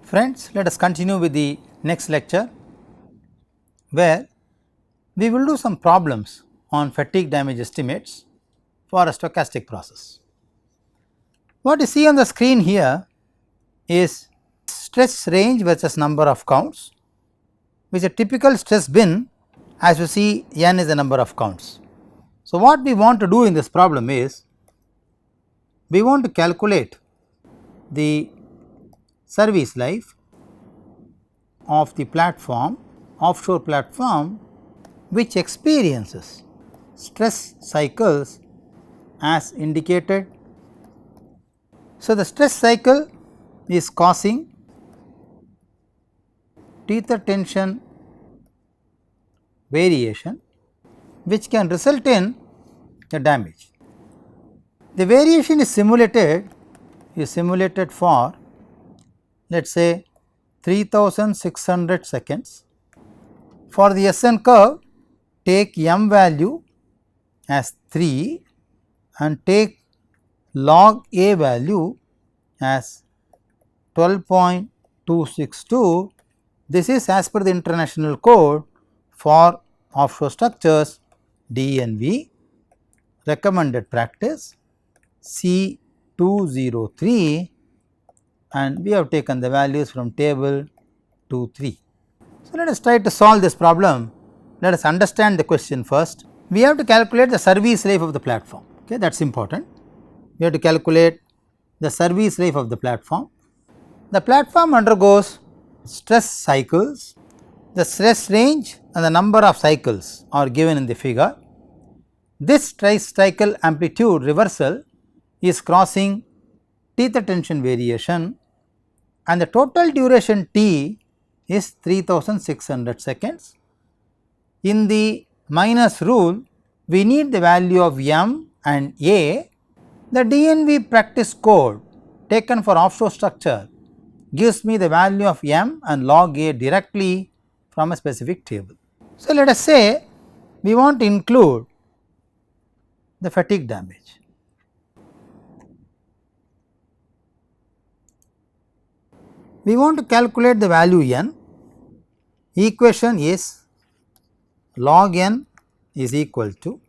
Friends, let us continue with the next lecture, where we will do some problems on fatigue damage estimates for a stochastic process. What you see on the screen here is stress range versus number of counts, which a typical stress bin, as you see, n is the number of counts. So, what we want to do in this problem is we want to calculate the service life of the platform, offshore platform, which experiences stress cycles as indicated. So, the stress cycle is causing tether tension variation, which can result in the damage. The variation is simulated for, let us say, 3600 seconds. For the SN curve, take m value as 3 and take log A value as 12.262. This is as per the international code for offshore structures DNV, recommended practice C203, and we have taken the values from table 2.3. So, let us try to solve this problem. Let us understand the question first. We have to calculate the service life of the platform, okay, that is important. We have to calculate the service life of the platform. The platform undergoes stress cycles. The stress range and the number of cycles are given in the figure. This stress cycle amplitude reversal is crossing tether tension variation, and the total duration T is 3600 seconds. In the minus rule, we need the value of m and a. The DNV practice code taken for offshore structure gives me the value of m and log a directly from a specific table. So, let us say we want to include the fatigue damage. We want to calculate the value n. Equation is log n is equal to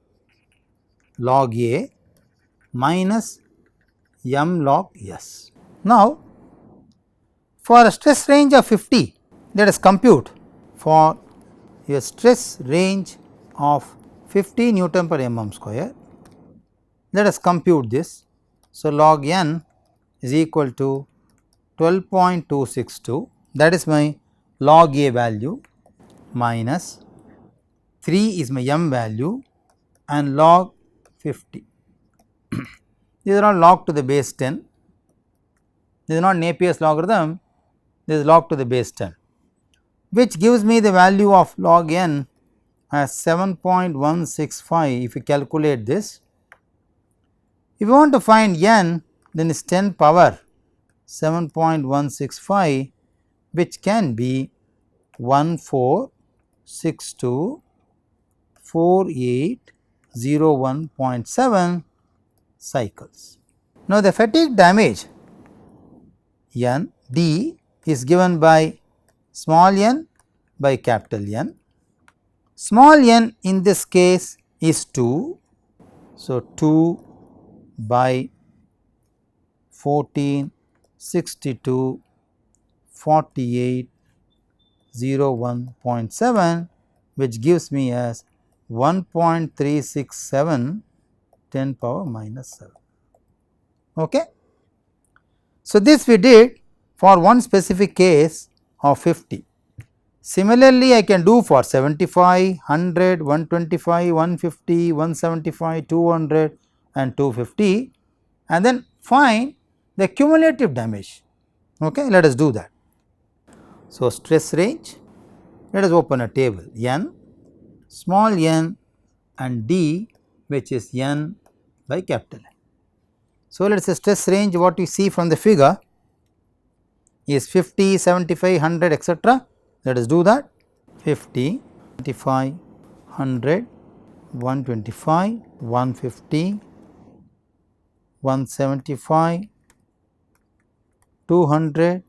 log a minus m log s. Now, for a stress range of 50, let us compute for a stress range of 50 Newton per mm square. Let us compute this. So, log n is equal to 12.262, that is my log a value, minus 3 is my m value, and log 50. These are all log to the base 10. This is not Napier's logarithm, this is log to the base 10, which gives me the value of log n as 7.165. If you calculate this, if you want to find n, then it is 10 power 7.165, which can be 14624801.7 cycles. Now, the fatigue damage n d is given by small n by capital N. Small n in this case is 2. So, 2 by 1462 4801.7, which gives me as 1.367 10 power minus 7. Okay. So, this we did for one specific case of 50. Similarly, I can do for 75, 100, 125, 150, 175, 200 and 250, and then find the cumulative damage. Okay. Let us do that. So, stress range, let us open a table n, small n and d, which is n by capital N. So, let us say stress range, what you see from the figure is 50, 75, 100 etc. Let us do that. 50, 75, 100, 125, 150, 175, 200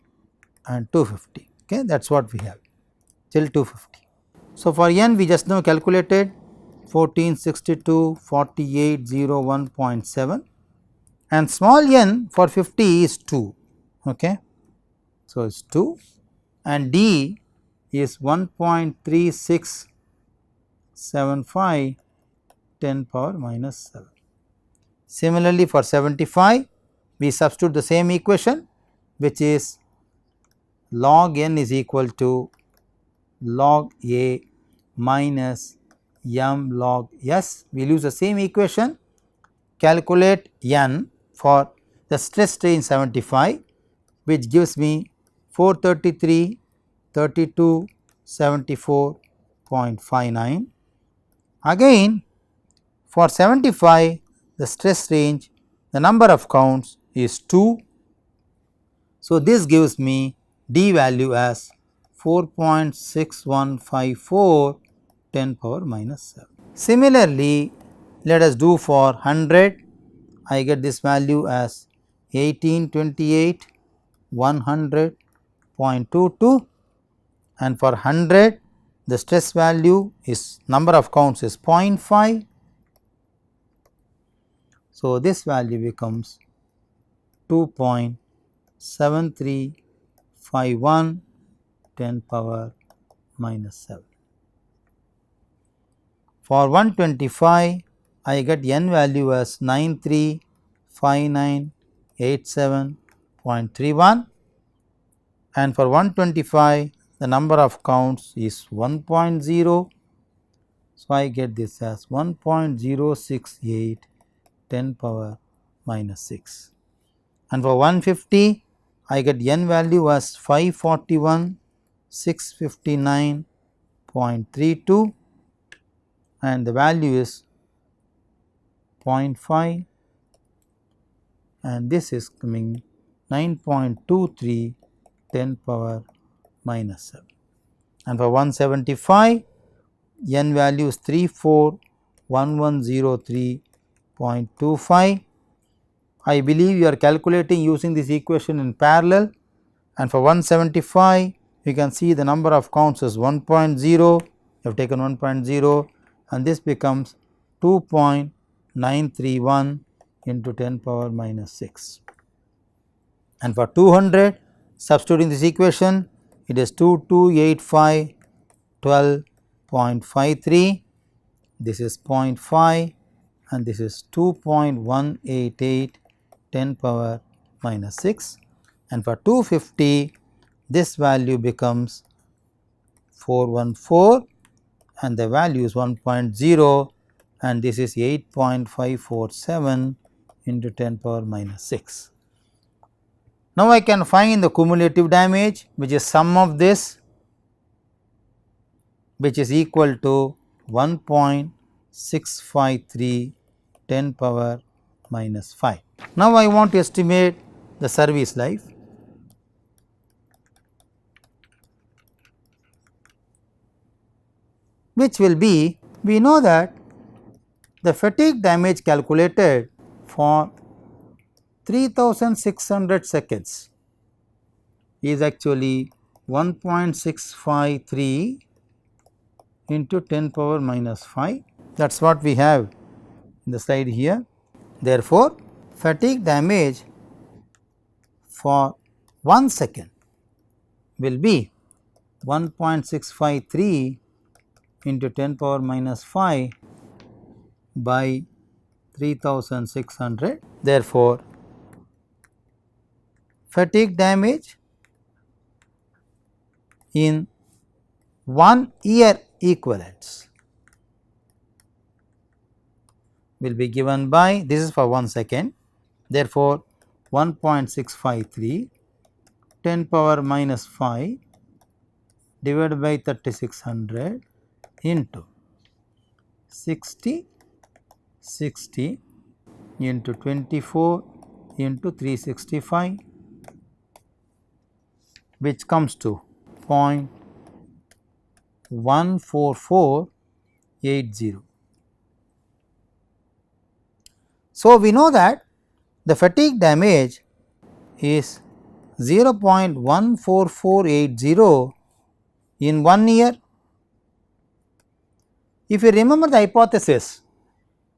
and 250. Okay, that is what we have till 250. So, for n we just now calculated 1462 4801.7 and small n for 50 is 2. Okay. So, it is 2 and d is 1.3675 10 power minus 7. Similarly, for 75 we substitute the same equation, which is log n is equal to log a minus m log s. We will use the same equation, calculate n for the stress strain 75, which gives me 433 32 74.59. Again for 75 the stress range, the number of counts is 2. So, this gives me d value as 4.6154 10 power minus 7. Similarly, let us do for 100. I get this value as 1828 100.22 and for 100 the stress value is number of counts is 0.5. So, this value becomes 2.7351 10 power minus 7. For 125 I get n value as 935987.31 and for 125 the number of counts is 1.0. So, I get this as 1.068 10 power minus 6 and for 150 I get n value as 541 659.32 and the value is 0.5 and this is coming 9.23 10 power minus 7 and for 175 n value is 341103.25. I believe you are calculating using this equation in parallel and for 175 you can see the number of counts is 1.0, you have taken 1.0 and this becomes 2.931 into 10 power minus 6 and for 200 substituting this equation it is 2285 12.53, this is 0.5 and this is 2.188 10 power minus 6 and for 250 this value becomes 414 and the value is 1.0 and this is 8.547 into 10 power minus 6. Now, I can find the cumulative damage, which is sum of this, which is equal to 1.653 10 power minus 5. Now, I want to estimate the service life. Which will be, we know that the fatigue damage calculated for 3600 seconds is actually 1.653 into 10 power minus 5, that is what we have in the slide here. Therefore, fatigue damage for 1 second will be 1.653 into 10 power minus 5 by 3600. Therefore, fatigue damage in 1 year equivalents will be given by, this is for 1 second, therefore 1.653 10 power minus 5 divided by 3600 into 60 into 24 into 365, which comes to 0.14480. So, we know that the fatigue damage is 0.14480 in 1 year. If you remember the hypothesis,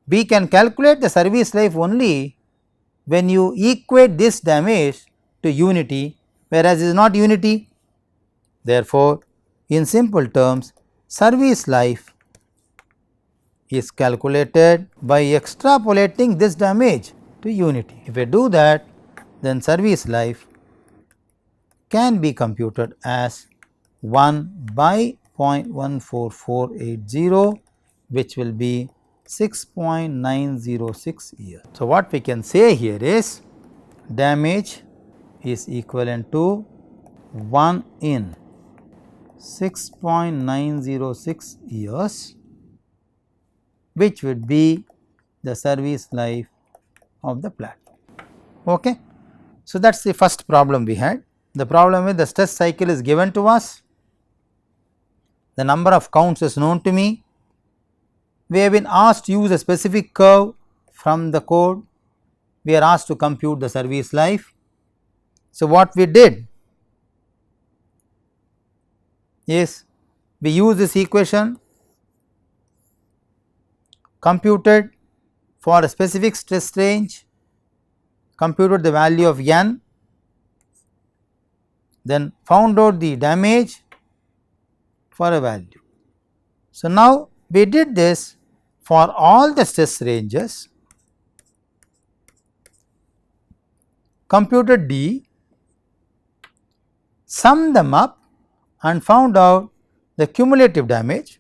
we can calculate the service life only when you equate this damage to unity, whereas it is not unity. Therefore, in simple terms, service life is calculated by extrapolating this damage to unity. If we do that, then service life can be computed as 1 by 0.14480, which will be 6.906 years. So, what we can say here is damage is equivalent to 1 in 6.906 years, which would be the service life of the platform. Okay. So, that is the first problem we had. The problem is the stress cycle is given to us, the number of counts is known to me, we have been asked to use a specific curve from the code, we are asked to compute the service life. So, what we did is we use this equation, computed for a specific stress range, computed the value of n, then found out the damage for a value. So, now we did this for all the stress ranges, computed D, summed them up and found out the cumulative damage.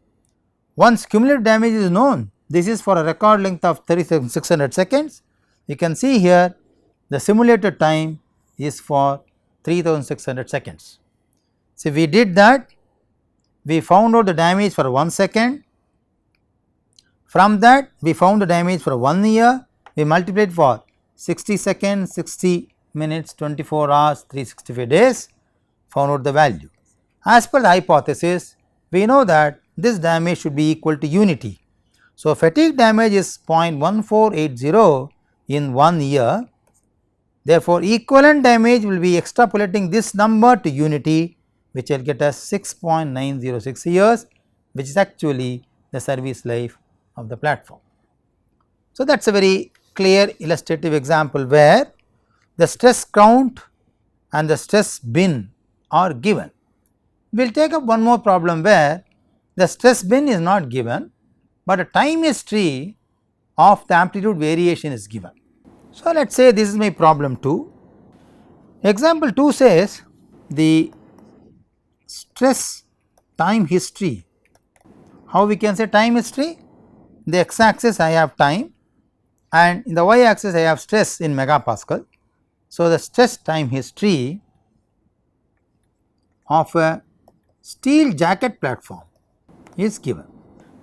Once cumulative damage is known, this is for a record length of 3600 seconds. You can see here the simulated time is for 3600 seconds. So, we did that, we found out the damage for 1 second, from that we found the damage for 1 year, we multiplied for 60 seconds, 60 minutes, 24 hours, 365 days, found out the value. As per the hypothesis, we know that this damage should be equal to unity. So, fatigue damage is 0.1480 in 1 year. Therefore, equivalent damage will be extrapolating this number to unity, which will get us 6.906 years, which is actually the service life of the platform. So, that is a very clear illustrative example where the stress count and the stress bin are given. We will take up one more problem where the stress bin is not given, but a time history of the amplitude variation is given. So, let us say this is my problem 2. Example 2 says the stress time history. How we can say time history? In the x axis I have time and in the y axis I have stress in megapascal. So, the stress time history of a steel jacket platform is given.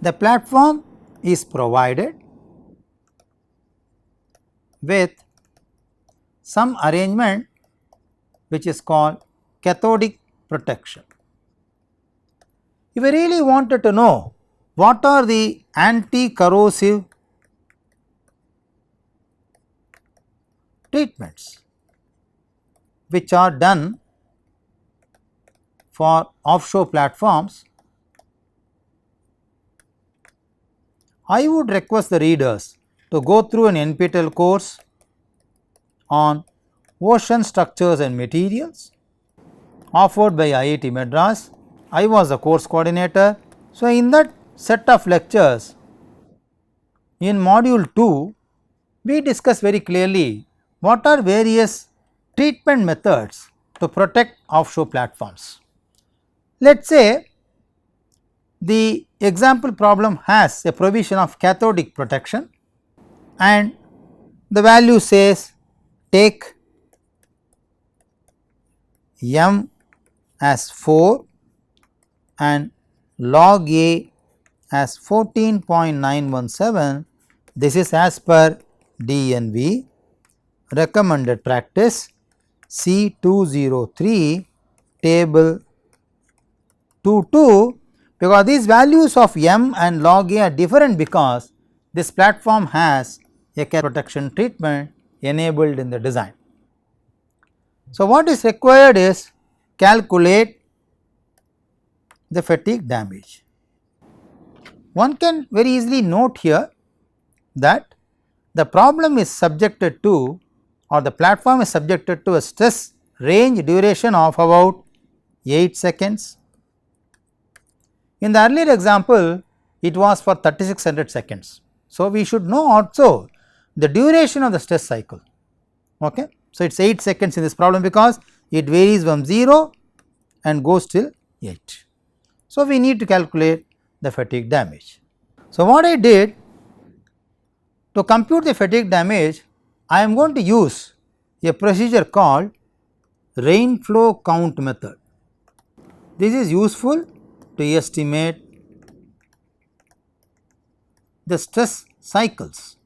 The platform is provided with some arrangement which is called cathodic protection. If I really wanted to know what are the anti-corrosive treatments which are done for offshore platforms, I would request the readers to go through an NPTEL course on ocean structures and materials offered by IIT Madras. I was the course coordinator. So, in that set of lectures in module 2, we discussed very clearly what are various treatment methods to protect offshore platforms. Let us say the example problem has a provision of cathodic protection and the value says take m as 4 and log A as 14.917. This is as per DNV recommended practice C203 table 22, because these values of m and log A are different because this platform has a protection treatment enabled in the design. So, what is required is calculate the fatigue damage. One can very easily note here that the problem is subjected to, or the platform is subjected to, a stress range duration of about 8 seconds. In the earlier example, it was for 3600 seconds. So, we should know also the duration of the stress cycle. Okay. So, it is 8 seconds in this problem because it varies from 0 and goes till 8. So, we need to calculate the fatigue damage. So, what I did to compute the fatigue damage, I am going to use a procedure called rain flow count method. This is useful to estimate the stress cycles.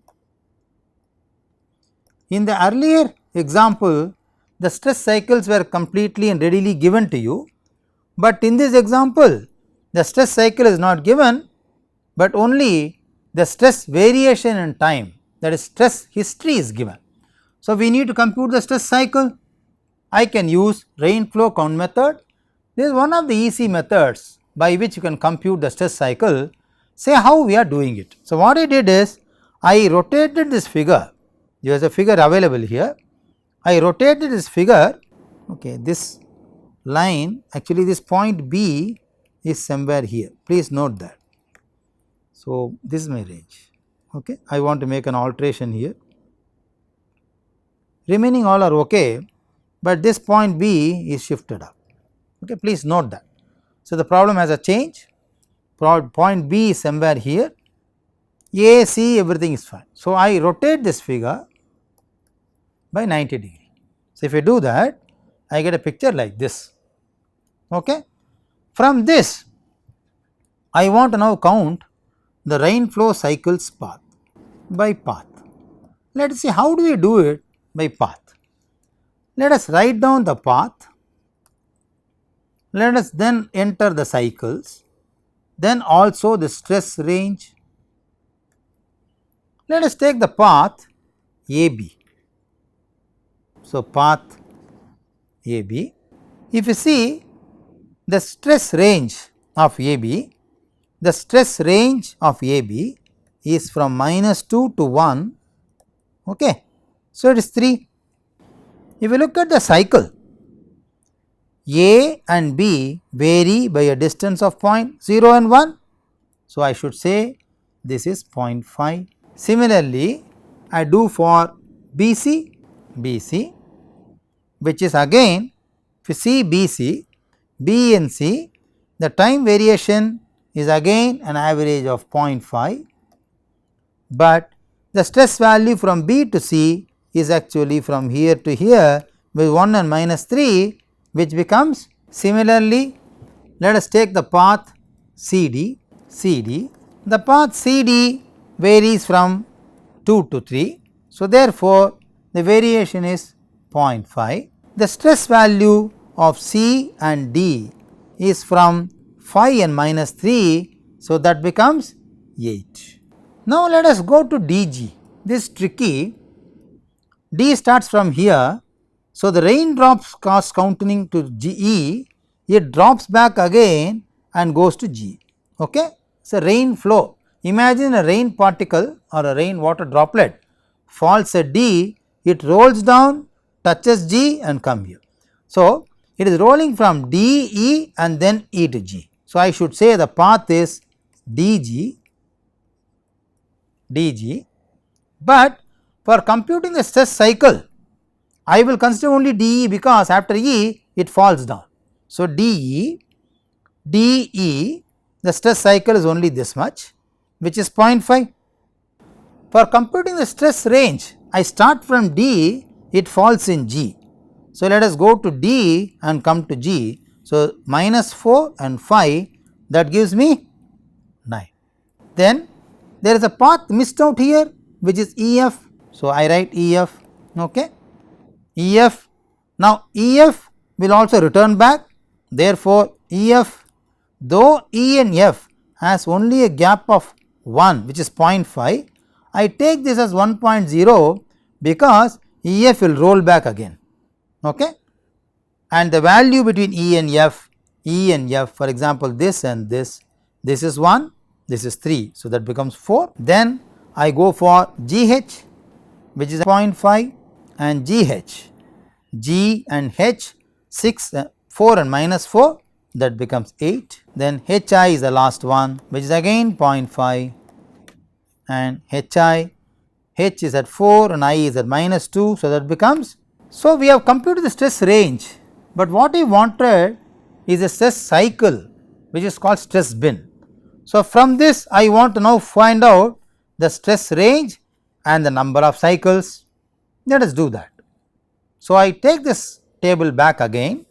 In the earlier example, the stress cycles were completely and readily given to you, but in this example the stress cycle is not given, but only the stress variation in time, that is stress history is given. So, we need to compute the stress cycle. I can use rain flow count method. This is one of the easy methods by which you can compute the stress cycle. Say how we are doing it. So, what I did is I rotated this figure, there is a figure available here. I rotated this figure, okay, this line, actually this point B is somewhere here, please note that. So, this is my range, okay. I want to make an alteration here, remaining all are okay, but this point B is shifted up, okay, please note that. So, the problem has a change, point B is somewhere here, A, C, everything is fine. So, I rotate this figure by 90 degree. So, if I do that, I get a picture like this, okay. From this I want to now count the rain flow cycles path by path. Let us see how do we do it by path. Let us write down the path, let us then enter the cycles, then also the stress range. Let us take the path AB. So, path AB, if you see the stress range of AB, the stress range of AB is from -2 to 1, okay. So, it is 3. If you look at the cycle, A and B vary by a distance of 0 and 1. So, I should say this is 0.5. Similarly, I do for BC, which is again, if you see BC, B and C, the time variation is again an average of 0.5, but the stress value from B to C is actually from here to here with 1 and -3, which becomes, similarly, let us take the path CD. The path CD varies from 2 to 3. So, therefore, the variation is 0.5. The stress value of C and D is from 5 and -3. So, that becomes 8. Now, let us go to DG. This is tricky. D starts from here. So, the raindrops cause counting to GE, it drops back again and goes to G. Okay? It is a rain flow. Imagine a rain particle or a rain water droplet falls at D, it rolls down, touches G and come here. So, it is rolling from D, E and then E to G. So, I should say the path is DG, but for computing the stress cycle, I will consider only DE because after E it falls down. So, DE, the stress cycle is only this much, which is 0.5. For computing the stress range, I start from D, it falls in G. So, let us go to D and come to G. So, -4 and 5, that gives me 9. Then there is a path missed out here, which is EF. So, I write EF, okay. EF, now EF will also return back, therefore, EF, though E and F has only a gap of 1, which is 0.5, I take this as 1.0 because EF will roll back again, okay. and the value between E and F for example this and this is 1, this is 3. So, that becomes 4. Then I go for GH which is 0.5 and GH, G and H 6, 4 and minus 4 that becomes 8. Then HI is the last one which is again 0.5 and HI, H is at 4 and I is at minus 2. So, that becomes. So, we have computed the stress range, but what we wanted is a stress cycle which is called stress bin. So, from this I want to now find out the stress range and the number of cycles. Let us do that. So, I take this table back again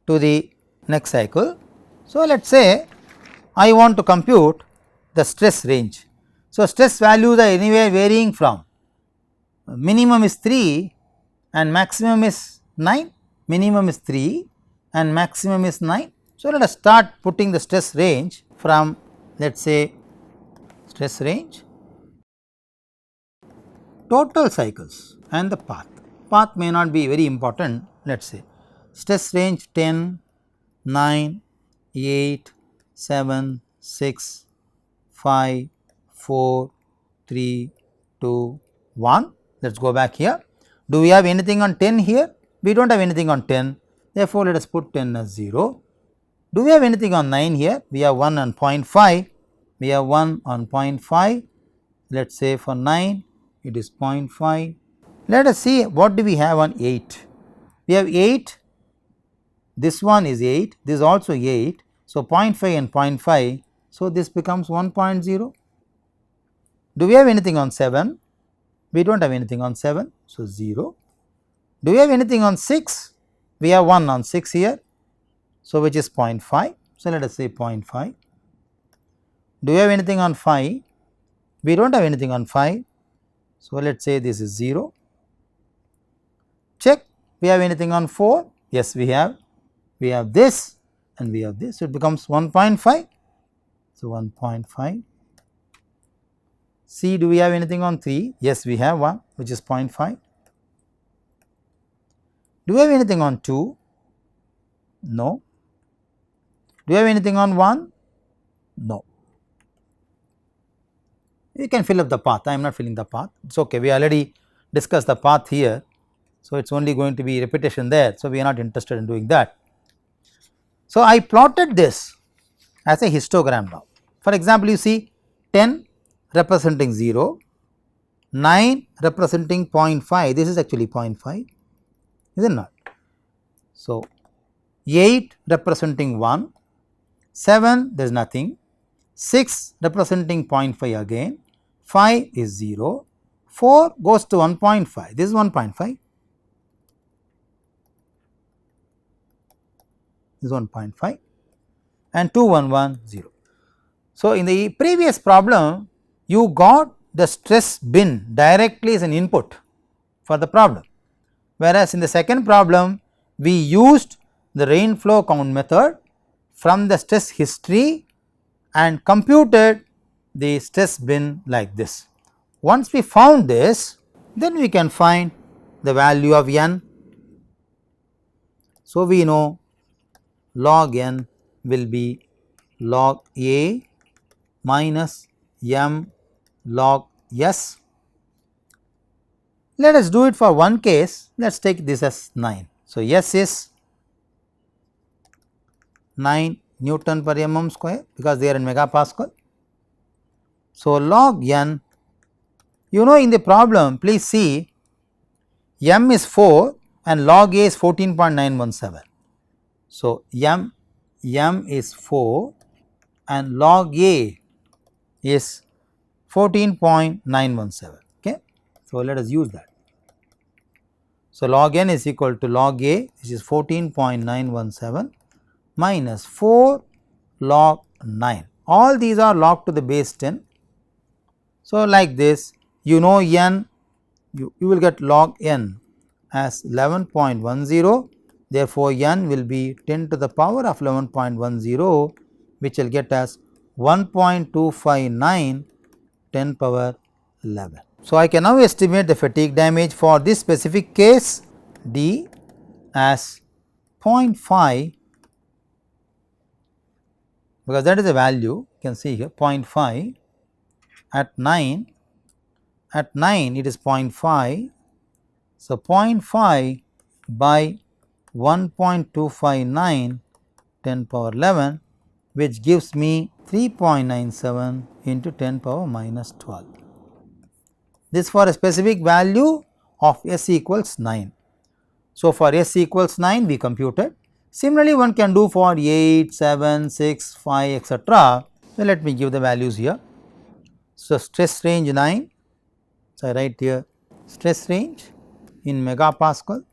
to the next cycle. So, let us say I want to compute the stress range. So, stress values are anywhere varying from minimum is 3 and maximum is 9, minimum is 3 and maximum is 9. So, let us start putting the stress range from, let us say, stress range, total cycles and the path. Path may not be very important, let us say stress range 10, 9, 8, 7, 6, 5, 4, 3, 2, 1. Let us go back here. Do we have anything on 10 here? We do not have anything on 10, therefore, let us put 10 as 0. Do we have anything on 9 here? We have 1 on 0.5, we have 1 on 0.5, let us say for 9 it is 0.5. Let us see what do we have on 8. We have 8, this one is 8, this is also 8. So, 0.5 and 0.5, so this becomes 1.0. Do we have anything on 7? We do not have anything on 7, so 0. Do we have anything on 6? We have 1 on 6 here, so which is 0.5. So, let us say 0.5. Do we have anything on 5? We do not have anything on 5. So, let us say this is 0. Check, we have anything on 4? Yes, we have this and we have this. So, it becomes 1.5. So, 1.5. C, do we have anything on 3? Yes, we have one which is 0.5. Do we have anything on 2? No. Do we have anything on 1? No. You can fill up the path. I am not filling the path, it is okay. We already discussed the path here. So, it is only going to be repetition there. So, we are not interested in doing that. So, I plotted this as a histogram now. For example, you see 10 representing 0, 9 representing 0.5, this is actually 0.5, is it not? So, 8 representing 1, 7 there is nothing, 6 representing 0.5 again, 5 is 0, 4 goes to 1.5, this is 1.5, this is 1.5 and 2, 1, 1, 0. So, in the previous problem you got the stress bin directly as an input for the problem, whereas in the second problem we used the rain flow count method from the stress history and computed the stress bin like this. Once we found this, then we can find the value of n. So, we know log n will be log A minus m log s. Let us do it for one case, let us take this as 9. So, s is 9 Newton per mm square because they are in megapascal. So, log n, you know in the problem please see m is 4 and log A is 14.917. So, m is 4 and log A is 14.917. Okay. So, let us use that. So, log n is equal to log A which is 14.917 minus 4 log 9, all these are log to the base 10. So, like this you know n, you will get log n as 11.10, therefore, n will be 10 to the power of 11.10 which will get as 1.259 10 power 11. So, I can now estimate the fatigue damage for this specific case D as 0.5, because that is the value you can see here 0.5 at 9, it is 0.5. So, 0.5 by 1.259 10 power 11, which gives me 3.97 into 10 power minus 12. This for a specific value of s equals 9. So, for s equals 9 we computed. Similarly, one can do for 8, 7, 6, 5 etc. So, let me give the values here. So, stress range 9. So, I write here stress range in megapascal,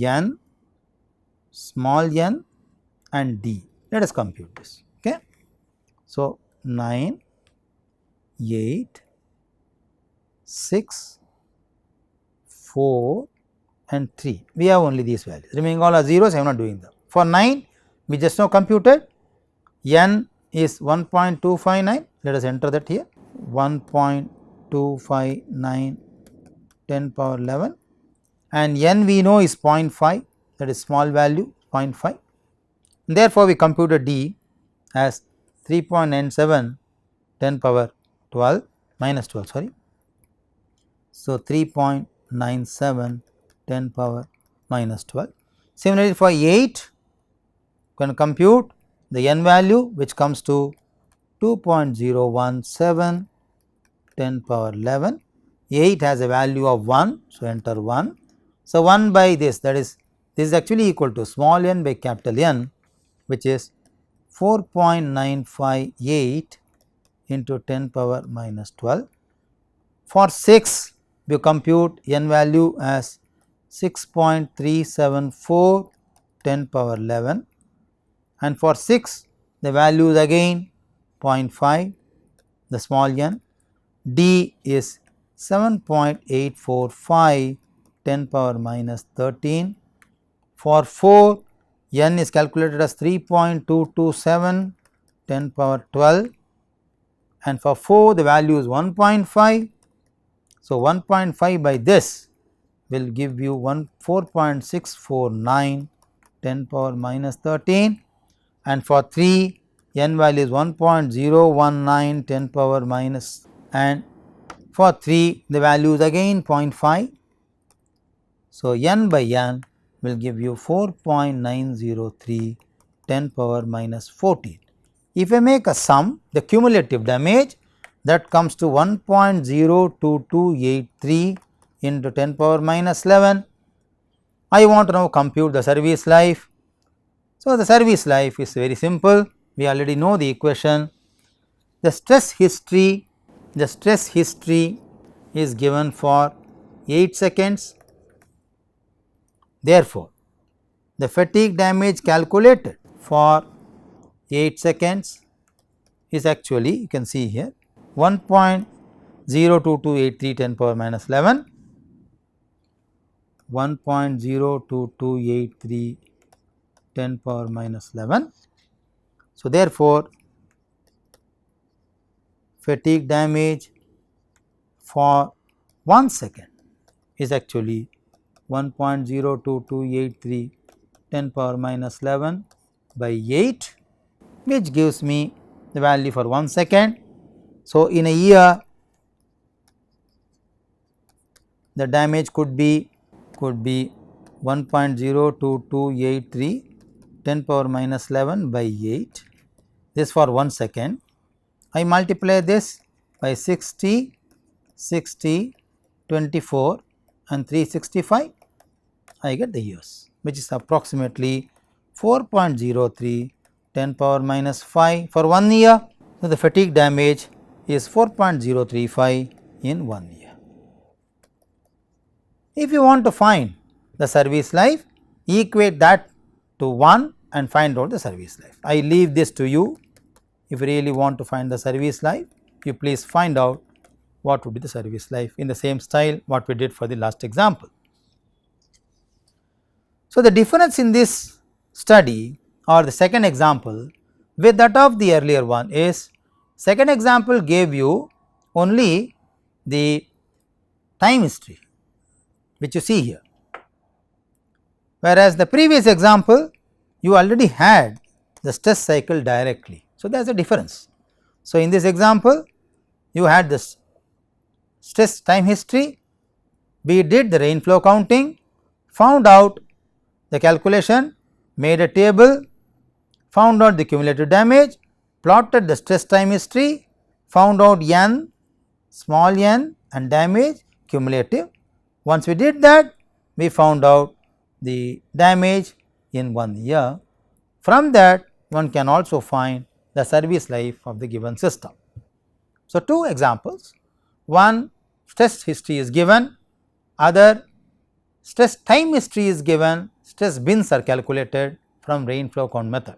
n, small n and d. Let us compute this. Okay. So, 9, 8, 6, 4 and 3. We have only these values, remaining all are zeros. I am not doing them. For 9 we just now computed, n is 1.259. Let us enter that here, 1.259 10 power 11, and n we know is 0.5, that is small value 0.5. Therefore, we computed d as 3.97 10 power 12 minus 12 sorry. So, 3.97 10 power minus 12. Similarly, for 8 can compute the n value, which comes to 2.017 10 power 11. 8 has a value of 1. So, enter 1. So, 1 by this, that is actually equal to small n by capital N, which is 4.958 into 10 power minus 12. For 6 we compute n value as 6.374 10 power 11, and for 6 the value is again 0.5, the small n. D is 7.845 10 power minus 13. For 4 n is calculated as 3.227 10 power 12, and for 4 the value is 1.5. So, 1.5 by this will give you 4.649 10 power minus 13, and for 3 n value is 1.019 10 power minus, and for 3 the value is again 0.5. So, n by n will give you 4.903 10 power minus 14. If I make a sum, the cumulative damage, that comes to 1.02283 into 10 power minus 11. I want to now compute the service life. So, the service life is very simple, we already know the equation. The stress history is given for 8 seconds. Therefore, the fatigue damage calculated for 8 seconds is actually, you can see here, 1.02283 10 power minus 11, 1.02283 10 power minus 11. So, therefore, fatigue damage for 1 second is actually 1.02283 10 power minus 11 by 8, which gives me the value for 1 second. So, in a year the damage could be 1.02283 10 power minus 11 by 8, this for 1 second. I multiply this by 60, 24 and 365, I get the years, which is approximately 4.03 10 power minus 5 for 1 year. So, the fatigue damage is 4.035 in 1 year. If you want to find the service life, equate that to 1 and find out the service life. I leave this to you. If you really want to find the service life, you please find out what would be the service life in the same style what we did for the last example. So, the difference in this study or the second example with that of the earlier one is, second example gave you only the time history which you see here, whereas the previous example you already had the stress cycle directly. So, there is a difference. So, in this example you had this stress time history, we did the rainflow counting, found out the calculation, made a table, found out the cumulative damage, plotted the stress time history, found out n, small n and damage cumulative. Once we did that, we found out the damage in 1 year. From that, one can also find the service life of the given system. So, two examples, one stress history is given, other stress time history is given, stress bins are calculated from rainflow count method.